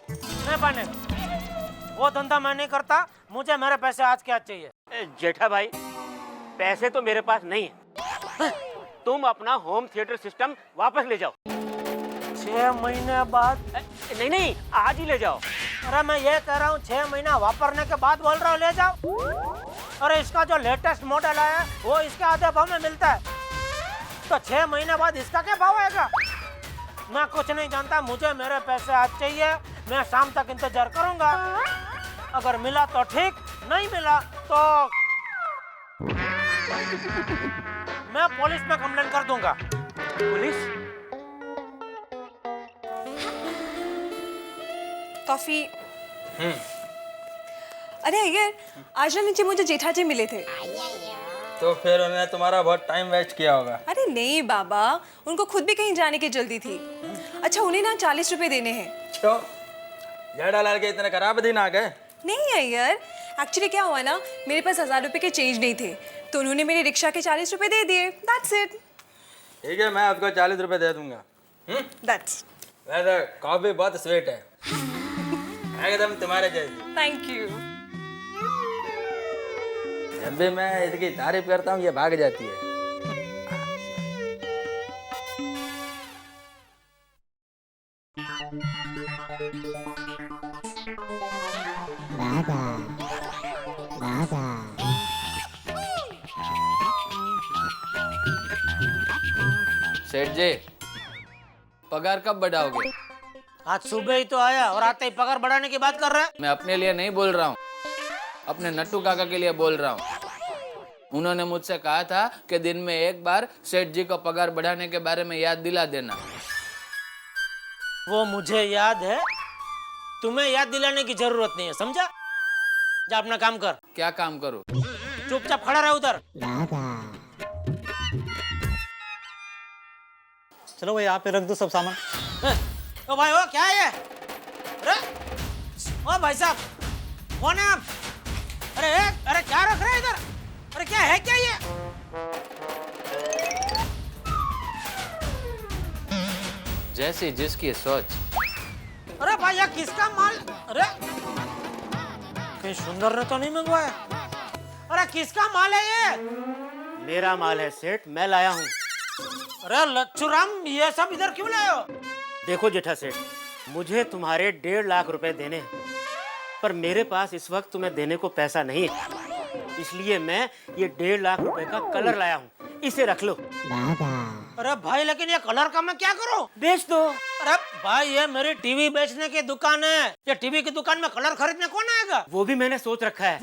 नहीं बने, वो धंधा मैं नहीं करता, मुझे मेरे पैसे आज के आज चाहिए। जेठा भाई पैसे तो मेरे पास नहीं है, तुम अपना होम थिएटर सिस्टम वापस ले जाओ। 6 महीने बाद? नहीं आज ही ले जाओ। अरे मैं ये कह रहा हूँ 6 महीना वापरने के बाद बोल रहा हूँ ले जाओ। अरे इसका जो लेटेस्ट मॉडल है वो इसके आधे भाव में मिलता है, तो 6 महीने बाद इसका क्या भाव आएगा? मैं कुछ नहीं जानता, मुझे मेरे पैसे आज चाहिए। मैं शाम तक इंतजार करूंगा, अगर मिला तो ठीक, नहीं मिला तो मैं पुलिस में कंप्लेंट कर दूंगा। पुलिस? कॉफी। अरे अय्यर, आज ना नीचे मुझे जेठा जी मिले थे। तो फिर उन्होंने तुम्हारा बहुत टाइम वेस्ट किया होगा। अरे नहीं बाबा, उनको खुद भी कहीं जाने की जल्दी थी। अच्छा उन्हें ना 40 रुपए देने हैं। क्यों? जेठालाल के इतने खराब दिन आ गए? नहीं अय्यर, एक्चुअली क्या हुआ ना, मेरे पास 1000 रुपए के चेंज नहीं थे, तो उन्होंने मेरे रिक्शा के 40 रुपए दे दिए। That's it. ठीक है, मैं आपको 40 रुपए दे दूंगा। दैट्स। वैसे कॉफी बहुत स्वीट है, एकदम तुम्हारे जैसी। Thank you. जब भी मैं इसकी तारीफ करता हूँ ये भाग जाती है। सेठ जी पगार कब बढ़ाओगे? आज सुबह ही तो आया और आते ही पगार बढ़ाने की बात कर रहा है। मैं अपने लिए नहीं बोल रहा हूँ, अपने नट्टू काका के लिए बोल रहा हूँ। उन्होंने मुझसे कहा था कि दिन में एक बार सेठ जी को पगार बढ़ाने के बारे में याद दिला देना। वो मुझे याद है, तुम्हें याद दिलाने की जरूरत नहीं है, समझा? जा अपना काम कर। क्या काम करूं? चुपचाप खड़ा रहे उधर। चलो भाई यहाँ पे रख दो सब सामान। ओ भाई, ओ क्या है ये? अरे ओ भाई साहब, कौन है आप? अरे क्या रख रहे हैं इधर? अरे क्या है क्या ये? जैसी जिसकी सोच। अरे भाई ये किसका माल? अरे कहीं सुंदर ने तो नहीं मंगवाया? अरे किसका माल है ये? मेरा माल है सेठ, मैं लाया हूँ। अरे लच्छू राम, ये सब इधर क्यों लाए हो? देखो जेठा सेठ, मुझे तुम्हारे 1.5 लाख रुपए देने हैं, पर मेरे पास इस वक्त तुम्हें देने को पैसा नहीं है, इसलिए मैं ये 1.5 लाख रुपए का कलर लाया हूँ, इसे रख लो। अरे भाई लेकिन ये कलर का मैं क्या करूं? बेच दो। अरे भाई ये मेरी टीवी बेचने की दुकान है, ये टीवी की दुकान में कलर खरीदने कौन आएगा? वो भी मैंने सोच रखा है,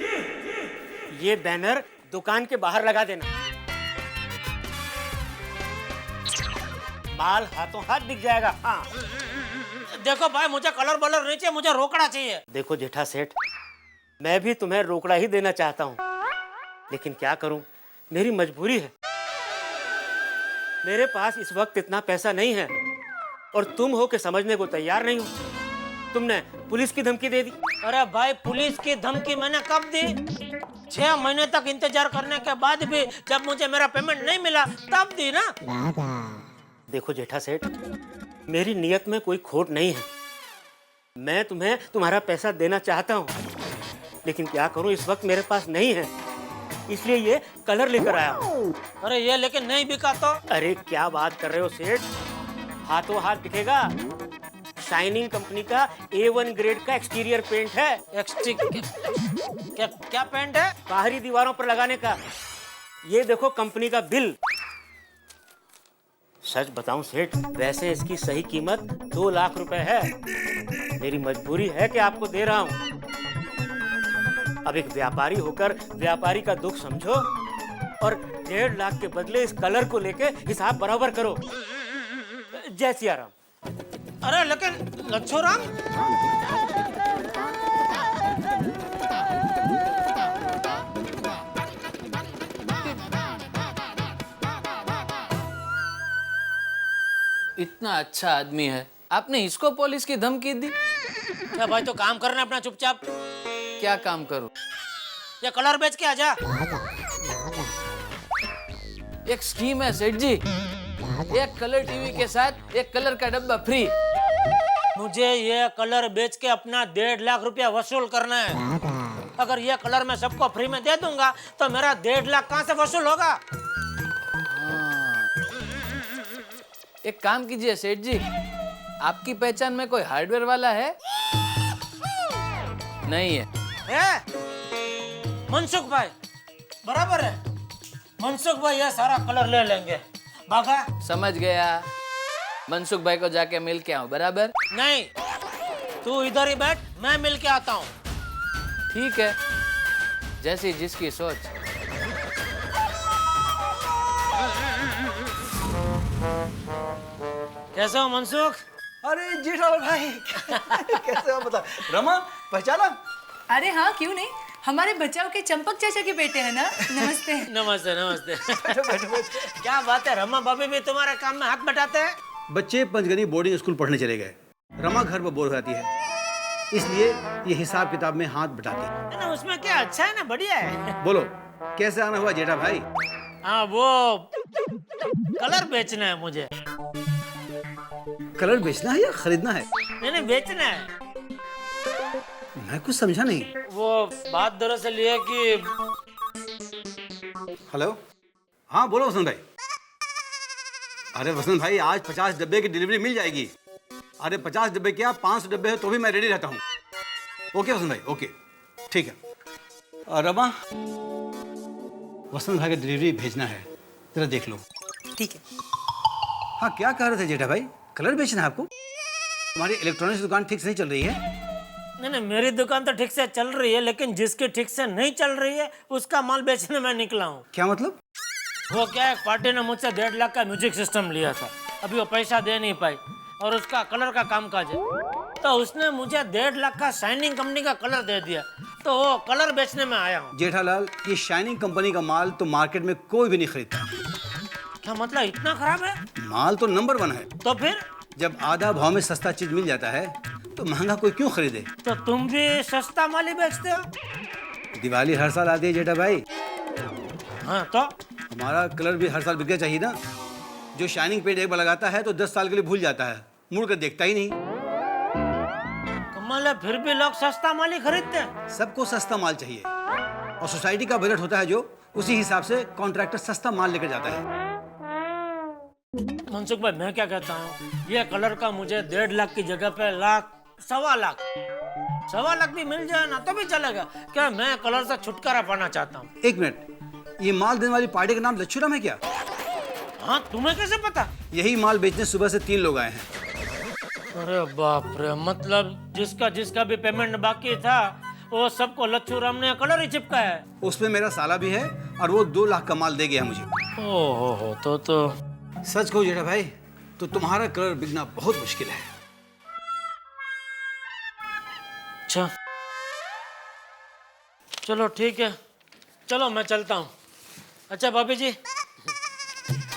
ये बैनर दुकान के बाहर लगा देना, माल हाथों हाथ बिक जाएगा। हाँ देखो भाई मुझे कलर बलर नहीं चाहिए, मुझे रोकड़ा चाहिए। देखो जेठा सेठ, मैं भी तुम्हें रोकड़ा ही देना चाहता हूँ, लेकिन क्या करूँ, मेरी मजबूरी है, मेरे पास इस वक्त इतना पैसा नहीं है, और तुम हो के समझने को तैयार नहीं हो। तुमने पुलिस की धमकी दे दी। अरे भाई पुलिस की धमकी मैंने कब दी? 6 महीने तक इंतजार करने के बाद भी जब मुझे मेरा पेमेंट नहीं मिला तब दी ना। देखो जेठा सेठ, मेरी नियत में कोई खोट नहीं है, मैं तुम्हें तुम्हारा पैसा देना चाहता हूँ, लेकिन क्या करूँ, इस वक्त मेरे पास नहीं है, इसलिए ये कलर लेकर आया हूँ। अरे ये लेकिन नहीं बिका तो? अरे क्या बात कर रहे हो सेठ, हाथों हाथ बिकेगा। शाइनिंग कंपनी का A1 ग्रेड का एक्सटीरियर पेंट है। क्या पेंट है? बाहरी दीवारों पर लगाने का। ये देखो कंपनी का बिल। सच बताऊं सेठ, वैसे इसकी सही कीमत 2 लाख रुपए है, मेरी मजबूरी है कि आपको दे रहा हूं। अब एक व्यापारी होकर व्यापारी का दुख समझो, और 1.5 लाख के बदले इस कलर को लेके हिसाब बराबर करो। जय सिया राम। अरे लेकिन लच्छू राम, इतना अच्छा आदमी है, आपने इसको पुलिस की धमकी दी? क्या भाई तो काम करना अपना चुपचाप। क्या काम करूं? ये कलर बेच के आजा। एक स्कीम है सेठ जी, एक कलर टीवी के साथ एक कलर का डब्बा फ्री। मुझे ये कलर बेच के अपना 1.5 लाख रुपया वसूल करना है। अगर ये कलर मैं सबको फ्री में दे दूंगा तो मेरा 1.5 लाख कहाँ से वसूल होगा? एक काम कीजिए सेठ जी, आपकी पहचान में कोई हार्डवेयर वाला है? नहीं है? मनसुख भाई बराबर है, मनसुख भाई ये सारा कलर ले लेंगे। बागा समझ गया, मनसुख भाई को जाके मिल के आऊं, बराबर? नहीं, तू इधर ही बैठ, मैं मिल के आता हूँ। ठीक है, जैसी जिसकी सोच। कैसे हो मनसुख? अरे जेठालाल भाई कैसे हो? बता रमा, पहचाना? अरे हाँ, क्यों नहीं, हमारे बचाव के चंपक चाचा के बेटे हैं ना। नमस्ते। नमस्ते नमस्ते। क्या बात है, रमा भाभी भी तुम्हारे काम में हाथ बटाते हैं? बच्चे पंचगनी बोर्डिंग स्कूल पढ़ने चले गए, रमा घर पर बोर हो जाती है, इसलिए ये हिसाब किताब में हाथ बटाती है। ना उसमें क्या अच्छा है ना, बढ़िया है। बोलो कैसे आना हुआ जेठा भाई? हाँ वो कलर बेचना है मुझे। कलर बेचना है या खरीदना है? नहीं बेचना है। मैं कुछ समझा नहीं। वो बात दरअसल ये कि। हेलो, हाँ बोलो वसंत भाई। अरे वसंत भाई, आज 50 डब्बे की डिलीवरी मिल जाएगी। अरे 50 डब्बे क्या, 500 डब्बे है तो भी मैं रेडी रहता हूँ। ओके वसंत भाई, ओके ठीक है। रमा, वसंत भाई का डिलीवरी भेजना है, जरा देख लो। ठीक है। हाँ क्या कह रहे थे जेठा भाई, कलर बेचना है आपको? हमारी इलेक्ट्रॉनिक्स दुकान ठीक से नहीं चल रही है? नहीं, मेरी दुकान तो ठीक से चल रही है, लेकिन जिसकी ठीक से नहीं चल रही है उसका माल बेचने में निकला हूँ। क्या मतलब? वो क्या है, पार्टी ने मुझसे 1.5 लाख का म्यूजिक सिस्टम लिया था, अभी वो पैसा दे नहीं पाई, और उसका कलर का कामकाज है, तो उसने मुझे 1.5 लाख का शाइनिंग कंपनी का कलर दे दिया, तो वो कलर बेचने में आया हूँ। जेठालाल, ये शाइनिंग कंपनी का माल तो मार्केट में कोई भी नहीं खरीदता। क्या मतलब, इतना खराब है? माल तो नंबर 1 है। तो फिर जब आधा भाव में सस्ता चीज मिल जाता है तो महंगा कोई क्यों खरीदे? तो तुम भी सस्ता माल ही बेचते हो? दिवाली हर साल आती है जेठा भाई। हाँ तो हमारा कलर भी हर साल बिकना चाहिए ना। जो शाइनिंग पेंट एक बार लगाता है तो 10 साल के लिए भूल जाता है, मुड़ कर देखता ही नहीं। कमाल है, फिर भी लोग सस्ता माल ही खरीदते हैं। सबको सस्ता माल चाहिए और सोसाइटी का बजट होता है जो, उसी हिसाब से कॉन्ट्रैक्टर सस्ता माल लेकर जाता है। मनसुख भाई मैं क्या कहता हूँ, ये कलर का मुझे 1.5 लाख की जगह पे लाख, 1.25 लाख भी मिल जाए ना तो भी चलेगा। क्या मैं कलर से छुटकारा पाना चाहता हूँ। 1 मिनट, ये माल देने वाली पार्टी का नाम लच्छूराम है क्या? हाँ, तुम्हें कैसे पता? यही माल बेचने सुबह से 3 लोग आए हैं। अरे बाप रे, मतलब जिसका भी पेमेंट बाकी था वो सबको लच्छूराम ने कलर ही चिपकाया है। उसमें मेरा साला भी है और वो 2 लाख का माल दे गया मुझे। ओहो, तो सच कहो जेठा भाई, तो तुम्हारा कलर बिकना बहुत मुश्किल है। अच्छा चलो ठीक है, चलो मैं चलता हूँ। अच्छा भाभी जी,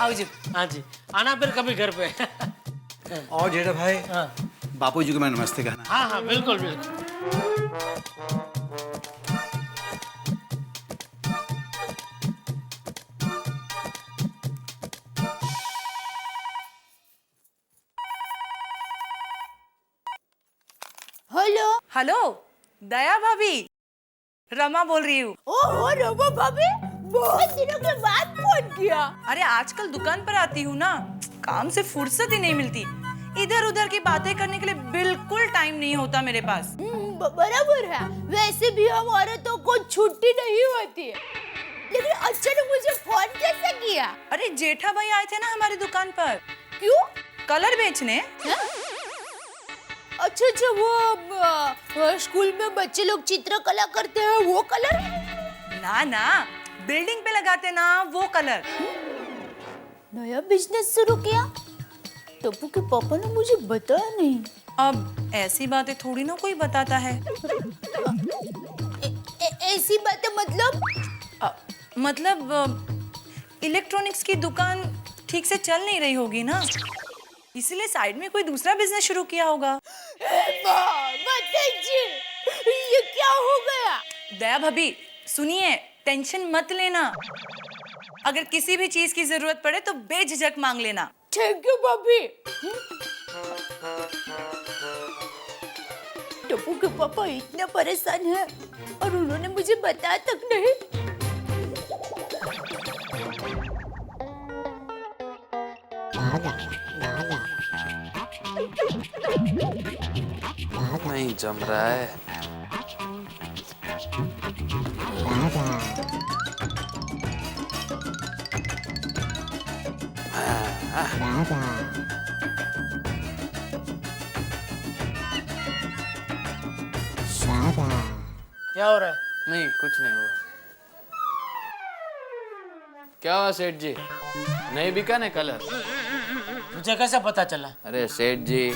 आओ जी। हाँ जी, आना फिर कभी घर पे। और जेठा भाई, हाँ बापू जी को मैं नमस्ते कहना। हाँ हाँ, बिल्कुल बिल्कुल। हेलो हेलो, दया भाभी, रमा बोल रही हूँ। ओहो रमा भाभी, बहुत दिनों के बाद फोन किया। अरे आजकल दुकान पर आती हूँ ना, काम से फुर्सत ही नहीं मिलती। इधर उधर की बातें करने के लिए बिल्कुल टाइम नहीं होता मेरे पास। बराबर है, वैसे भी हम औरतों को छुट्टी नहीं होती है। लेकिन अचानक मुझे फोन कैसे किया? अरे जेठा भाई आए थे ना हमारी दुकान पर। क्यों? कलर बेचने। अच्छा, वो स्कूल में बच्चे लोग चित्रकला करते हैं वो कलर? ना, बिल्डिंग पे लगाते ना वो कलर। नया बिजनेस शुरू किया? टप्पू के पापा ने मुझे बताया नहीं। अब ऐसी बातें थोड़ी ना कोई बताता है। ऐसी बातें मतलब इलेक्ट्रॉनिक्स की दुकान ठीक से चल नहीं रही होगी ना, इसलिए साइड में कोई दूसरा बिजनेस शुरू किया होगा। ये क्या हो गया? दया भाभी सुनिए, टेंशन मत लेना। अगर किसी भी चीज की जरूरत पड़े तो बेझिझक मांग लेना। थैंक यू भाभी। टप्पू के पापा इतने परेशान हैं और उन्होंने मुझे बताया तक नहीं। नहीं जम रहा है। क्या हो रहा है? नहीं कुछ नहीं हुआ। क्या हुआ सेठ जी, नहीं बिका ने कलर? मुझे कैसे पता चला? अरे सेठ जी,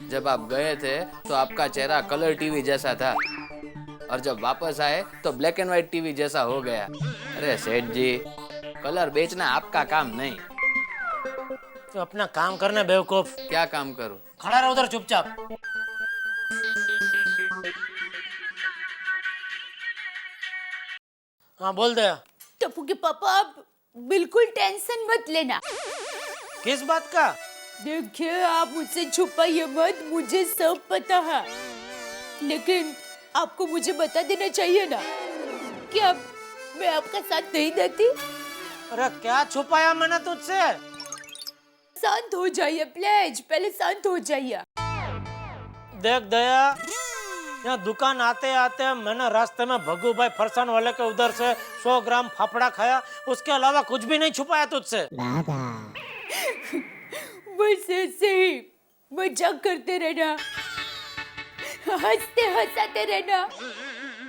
जब आप गए थे तो आपका चेहरा कलर टीवी जैसा था और जब वापस आए तो ब्लैक एंड व्हाइट टीवी जैसा हो गया। अरे सेठ जी, कलर बेचना आपका काम नहीं। तो अपना काम करना बेवकूफ। क्या काम करूं? खड़ा रहो उधर चुपचाप। हाँ बोल दे। टप्पू के पापा आप बिल्कुल टेंशन मत लेना। किस बात का? देखिए आप मुझसे छुपाइए मत, मुझे सब पता है। लेकिन आपको मुझे बता देना चाहिए ना कि अब मैं आपका साथ नहीं देती। अरे क्या छुपाया मैंने तुझसे? शांत हो जाइए प्लीज, पहले शांत हो जाइए। देख दया, यहाँ दुकान आते आते मैंने रास्ते में भगू भाई फरसान वाले के उधर से 100 ग्राम फाफड़ा खाया, उसके अलावा कुछ भी नहीं छुपाया तुझसे। बस ऐसे ही मजाक करते रहना, हंसते हंसाते रहना।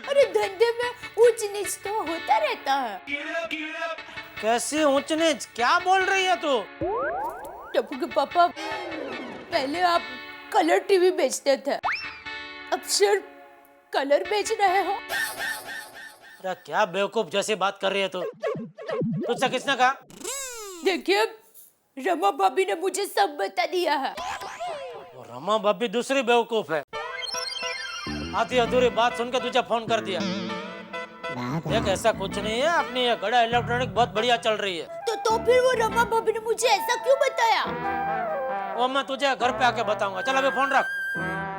अरे धंधे में ऊंच नीच तो होता रहता है। कैसी ऊंच नीच? क्या बोल रही है तू? टप्पू के पापा, पहले आप कलर टीवी बेचते थे, अब सिर्फ कलर बेच रहे हो। अरे क्या बेवकूफ जैसी बात कर रही है तू? तुझसे किसने कहा? देखिए रमा भाभी ने मुझे सब बता दिया है। रमा भाभी दूसरी बेवकूफ है, आधी अधूरी बात सुन के तुझे फोन कर दिया। देख ऐसा कुछ नहीं है, अपनी ये गड़ा इलेक्ट्रॉनिक बहुत बढ़िया चल रही है। तो फिर वो रमा भाभी ने मुझे ऐसा क्यों बताया? वो मैं तुझे घर पे आके बताऊंगा। चल अभी फोन रख।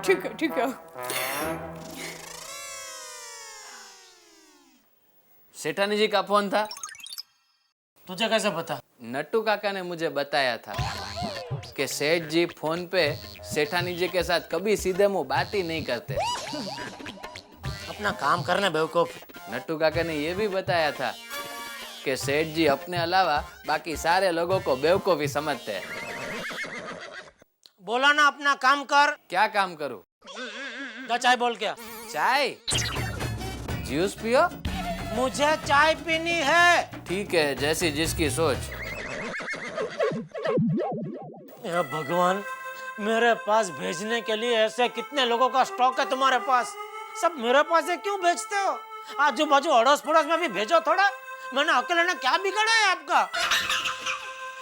ठीक है ठीक है। सेठानी जी का फोन था। तुझे कैसे पता? नट्टू काका ने मुझे बताया था कि सेठ जी फोन पे सेठानी जी के साथ कभी सीधे मुंह बात ही नहीं करते। अपना काम करने बेवकूफ। नट्टू काका ने ये भी बताया था कि सेठ जी अपने अलावा बाकी सारे लोगों को बेवकूफ ही समझते हैं। बोला ना अपना काम कर। क्या काम करूं? जा चाय बोल क्या? चाय? जूस पियो। मुझे चाय पीनी है। ठीक है, जैसी जिसकी सोच। हे भगवान, मेरे पास भेजने के लिए ऐसे कितने लोगों का स्टॉक है तुम्हारे पास? सब मेरे पास से क्यों भेजते हो? आजू बाजू अड़ोस पड़ोस में भी भेजो थोड़ा। मैंने अकेले ने क्या बिगाड़ा है आपका?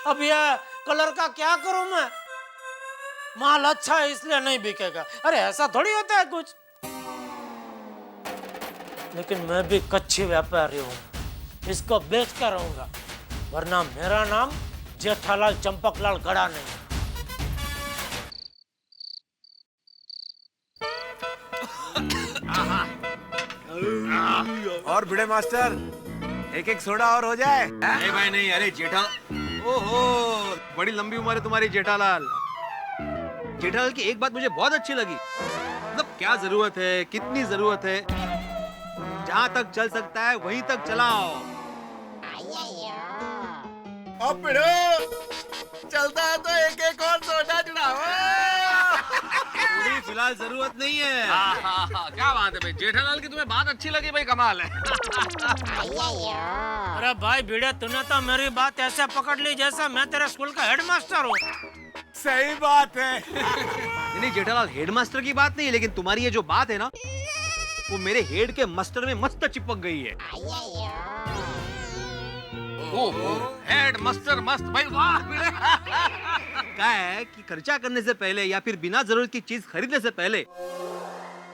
अब ये कलर का क्या करूं मैं? माल अच्छा है इसलिए नहीं बिकेगा। अरे ऐसा थोड़ी होता है कुछ। लेकिन मैं भी कच्ची व्यापारी हूँ, इसको बेच कर रहूंगा, वरना मेरा नाम जेठालाल चंपकलाल गड़ा नहीं। और भिड़े मास्टर, एक एक सोडा और हो जाए। नहीं भाई नहीं, अरे जेठा, ओहो बड़ी लंबी उम्र है तुम्हारी जेठालाल। जेठालाल की एक बात मुझे बहुत अच्छी लगी, मतलब क्या जरूरत है, कितनी जरूरत है, जहाँ तक चल सकता है वहीं तक चलाओ। अब चलता है तो एक एक और सोडा चढ़ाओ। फिलहाल जरूरत नहीं है। क्या बात है भाई, जेठालाल की तुम्हें बात अच्छी लगी भाई, कमाल है। अरे भाई भिड़े, तूने तो मेरी बात ऐसे पकड़ ली जैसा मैं तेरे स्कूल का हेडमास्टर हूँ। सही बात है। नहीं जेठालाल, हेडमास्टर की बात नहीं, लेकिन तुम्हारी ये जो बात है ना, वो मेरे हेड के मास्टर में मस्त चिपक गई है। हेड मास्टर मस्त भाई, वाह। क्या है कि खर्चा करने से पहले या फिर बिना जरूरत की चीज खरीदने से पहले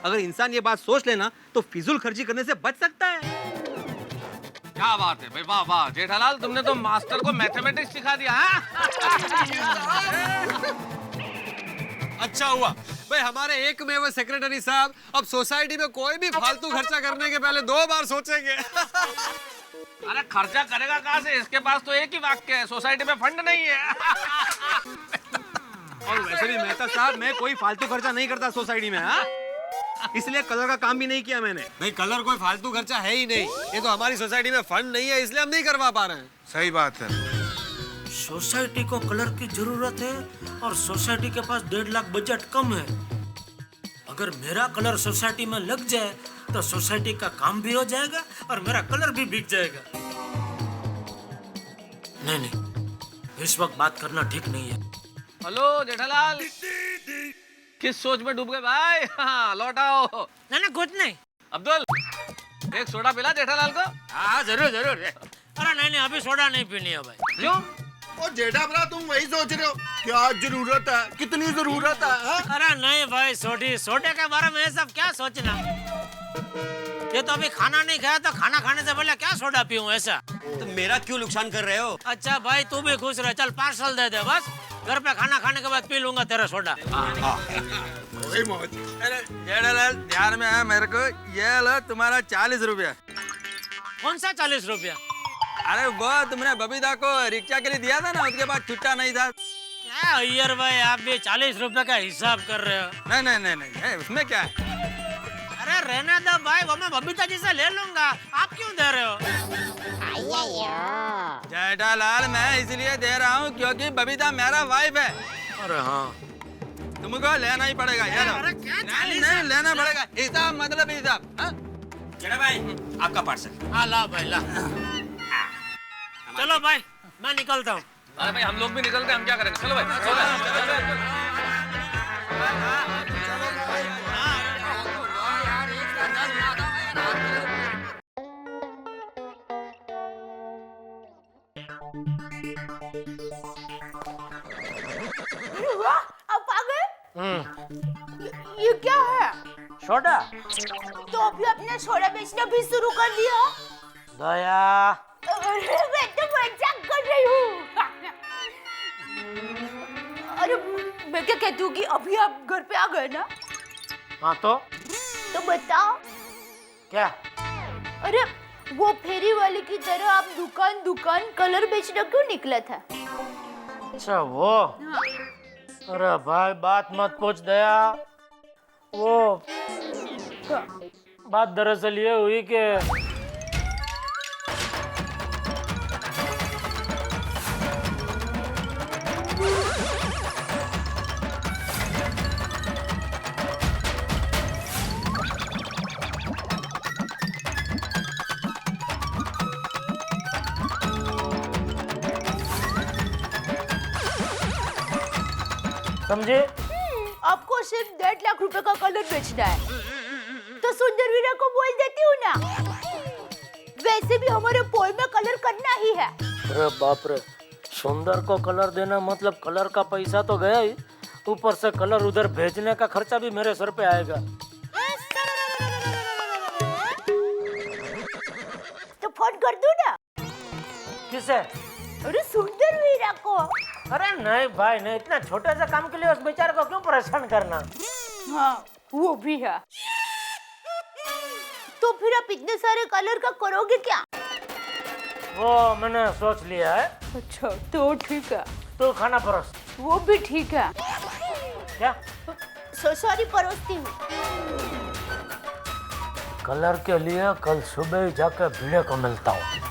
अगर इंसान ये बात सोच लेना तो फिजूल खर्ची करने से बच सकता है। क्या बात है भाई, वाह वाह जेठालाल, तुमने तो मास्टर को मैथमेटिक्स सिखा दिया। अच्छा हुआ भाई, हमारे एक में वो सेक्रेटरी साहब अब सोसाइटी में कोई भी फालतू खर्चा करने के पहले 2 बार सोचेंगे। अरे खर्चा करेगा कहाँ से, इसके पास तो एक ही वाक्य है, सोसाइटी में फंड नहीं है। और वैसे भी मेहता साहब, मैं कोई फालतू खर्चा नहीं करता सोसाइटी में, हाँ? इसलिए कलर का काम भी नहीं किया मैंने। भाई कलर कोई फालतू खर्चा है ही नहीं, ये तो हमारी सोसाइटी में फंड नहीं है, इसलिए हम नहीं करवा पा रहे हैं। सही बात है। सोसाइटी को कलर की जरूरत है और सोसाइटी के पास 1.5 लाख बजट कम है। अगर मेरा कलर सोसाइटी में लग जाए तो सोसाइटी का काम भी हो जाएगा और मेरा कलर भी बिक जाएगा। नहीं, इस वक्त बात करना ठीक नहीं है। हेलो जेठालाल, किस सोच में डूब गए भाई? हाँ लौट आओ। नहीं कुछ नहीं। अब्दुल, एक सोडा पिला जेठालाल को। हाँ जरूर जरूर। अरे नहीं अभी सोडा नहीं पीनी है भाई। क्यों? और जेठा भरा तुम वही सोच रहे हो, क्या जरूरत है, कितनी जरूरत है, हा? अरे नहीं भाई, सोडे के बारे में ये सब क्या सोचना। ये तो अभी खाना नहीं खाया, तो खाना खाने से पहले क्या सोडा पीऊं ऐसा? तो मेरा क्यों नुकसान कर रहे हो? अच्छा भाई तू भी खुश रहे, चल पार्सल दे दे, बस घर पे खाना खाने के बाद पी लूंगा तेरा सोडा। वही मौज। अरे जेठालाल, ध्यान में है मेरे को, ये लो तुम्हारा 40 रुपया। कौन सा 40 रुपया? अरे वो तुमने बबीता को रिक्शा के लिए दिया था ना, उसके बाद छुट्टा नहीं था। क्या अय्यर भाई, आप भी 40 रुपए का हिसाब कर रहे हो? नहीं, उसमें क्या है? अरे रहने दो भाई, वो मैं बबीता जी से ले लूंगा, आप क्यों दे रहे हो? जेठालाल, मैं इसलिए दे रहा हूँ क्योंकि बबीता मेरा वाइफ है। अरे हाँ, तुमको लेना ही पड़ेगा। नहीं लेना पड़ेगा, हिसाब मतलब हिसाब। जेठा भाई, आपका पार्सल। हाँ ला भाई ला। चलो भाई, मैं निकलता हूँ। अरे भाई हम लोग भी निकलते हैं, हम क्या करेंगे? चलो भाई, चलो। आप आ गए? ये क्या है? सोडा। तो अभी आपने सोडा बेचना भी शुरू कर दिया? दया। अरे मैं तो मजाक कर रही हूँ। अरे मैं क्या कहती हूँ कि अभी आप घर पे आ गए ना, हाँ तो बताओ क्या? अरे वो फेरी वाले की तरह आप दुकान दुकान कलर बेचने क्यों निकला था? अच्छा वो, अरे भाई बात मत पूछ दया। वो बात दरअसल ये हुई कि समझे? आपको सिर्फ 1.5 लाख रुपए का कलर बेचना है तो सुंदर वीरा को बोल देती हूँ ना। वैसे भी हमारे पोल में कलर करना ही है। अरे बाप रे, सुंदर को कलर देना मतलब कलर का पैसा तो गया ही, ऊपर से कलर उधर भेजने का खर्चा भी मेरे सर पे आएगा। तो फोन कर दूं ना। किसे? अरे सुंदर वीरा को। अरे नहीं भाई नहीं, इतना छोटे से काम के लिए उस बेचारे को क्यों परेशान करना? हाँ वो भी है। तो फिर आप इतने सारे कलर का करोगे क्या? वो मैंने सोच लिया है। अच्छा तो ठीक है। तो खाना परोस। वो भी ठीक है। क्या? सॉरी परोसती हूँ। कलर के लिए कल सुबह ही जाकर भिड़े को मिलता हूँ।